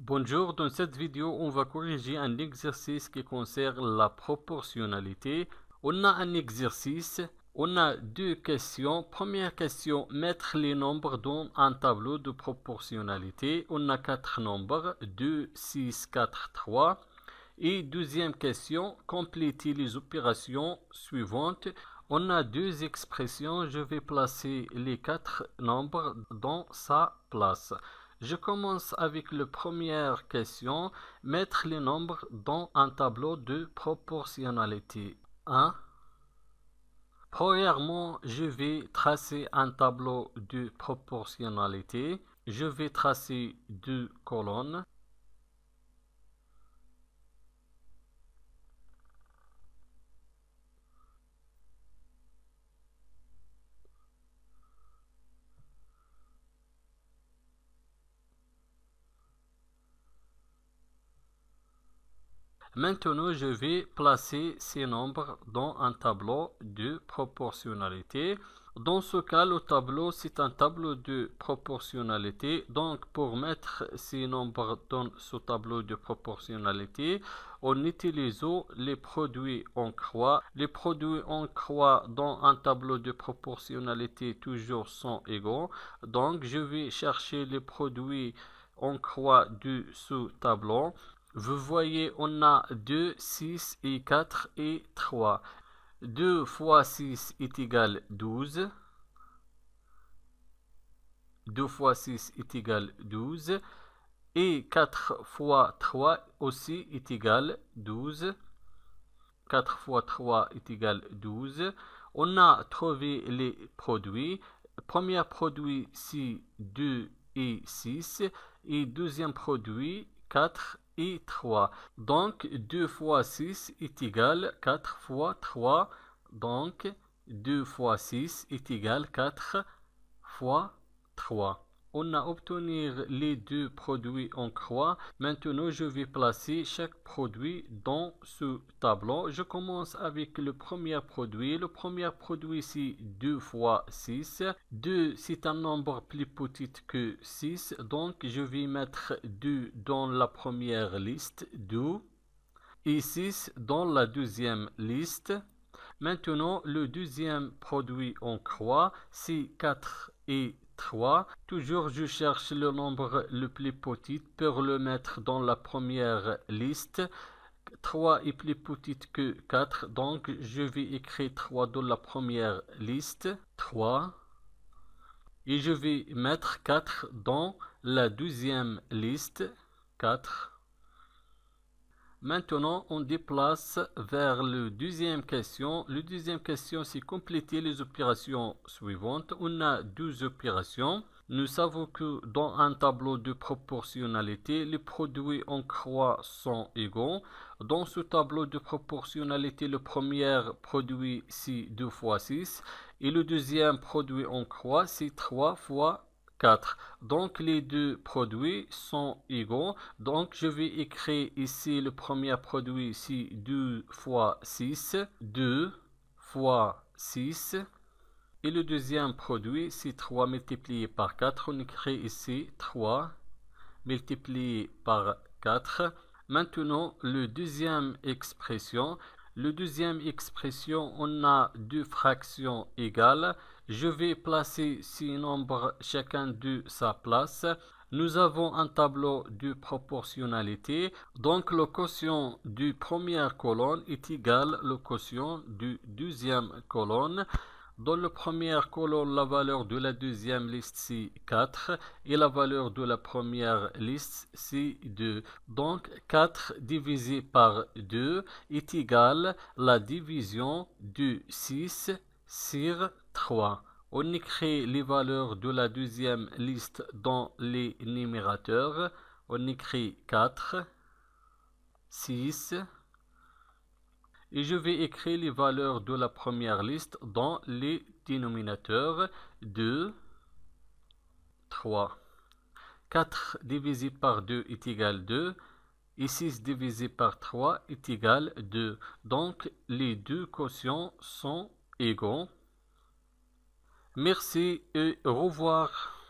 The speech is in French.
Bonjour, dans cette vidéo, on va corriger un exercice qui concerne la proportionnalité. On a un exercice, on a deux questions. Première question, mettre les nombres dans un tableau de proportionnalité. On a quatre nombres, 2, 6, 4, 3. Et deuxième question, compléter les opérations suivantes. On a deux expressions, je vais placer les quatre nombres dans sa place. Je commence avec la première question, mettre les nombres dans un tableau de proportionnalité. 1. Premièrement, je vais tracer un tableau de proportionnalité. Je vais tracer deux colonnes. Maintenant, je vais placer ces nombres dans un tableau de proportionnalité. Dans ce cas, le tableau, c'est un tableau de proportionnalité. Donc, pour mettre ces nombres dans ce tableau de proportionnalité, on utilise les produits en croix. Les produits en croix dans un tableau de proportionnalité toujours sont égaux. Donc, je vais chercher les produits en croix de ce tableau. Vous voyez, on a 2, 6 et 4 et 3. 2 fois 6 est égal 12. 2 fois 6 est égal 12. Et 4 fois 3 aussi est égal 12. 4 fois 3 est égal 12. On a trouvé les produits. Premier produit, c'est 2 et 6. Et deuxième produit, 4 et 3. Donc, 2 fois 6 est égal 4 fois 3. Donc, 2 fois 6 est égal 4 fois 3. On a obtenu les deux produits en croix. Maintenant, je vais placer chaque produit dans ce tableau. Je commence avec le premier produit. Le premier produit, c'est 2 fois 6. 2, c'est un nombre plus petit que 6. Donc, je vais mettre 2 dans la première liste, 2. Et 6 dans la deuxième liste. Maintenant, le deuxième produit en croix, c'est 4 et 3. Toujours, je cherche le nombre le plus petit pour le mettre dans la première liste. 3 est plus petit que 4, donc je vais écrire 3 dans la première liste. 3. Et je vais mettre 4 dans la deuxième liste. 4. Maintenant, on déplace vers la deuxième question. La deuxième question, c'est compléter les opérations suivantes. On a 12 opérations. Nous savons que dans un tableau de proportionnalité, les produits en croix sont égaux. Dans ce tableau de proportionnalité, le premier produit, c'est 2 fois 6. Et le deuxième produit en croix, c'est 3 fois 4. Donc les deux produits sont égaux. Donc je vais écrire ici le premier produit, c'est 2 fois 6. 2 fois 6. Et le deuxième produit, c'est 3 multiplié par 4. On écrit ici 3 multiplié par 4. Maintenant, le deuxième expression. Le deuxième expression, on a deux fractions égales. Je vais placer ces nombres chacun de sa place. Nous avons un tableau de proportionnalité. Donc, le quotient du première colonne est égal au quotient du deuxième colonne. Dans la première colonne, la valeur de la deuxième liste, c'est 4. Et la valeur de la première liste, c'est 2. Donc, 4 divisé par 2 est égal à la division de 6 sur 3. On écrit les valeurs de la deuxième liste dans les numérateurs. On écrit 4, 6. Et je vais écrire les valeurs de la première liste dans les dénominateurs. 2, 3. 4 divisé par 2 est égal à 2. Et 6 divisé par 3 est égal à 2. Donc, les deux quotients sont égaux. Merci et au revoir.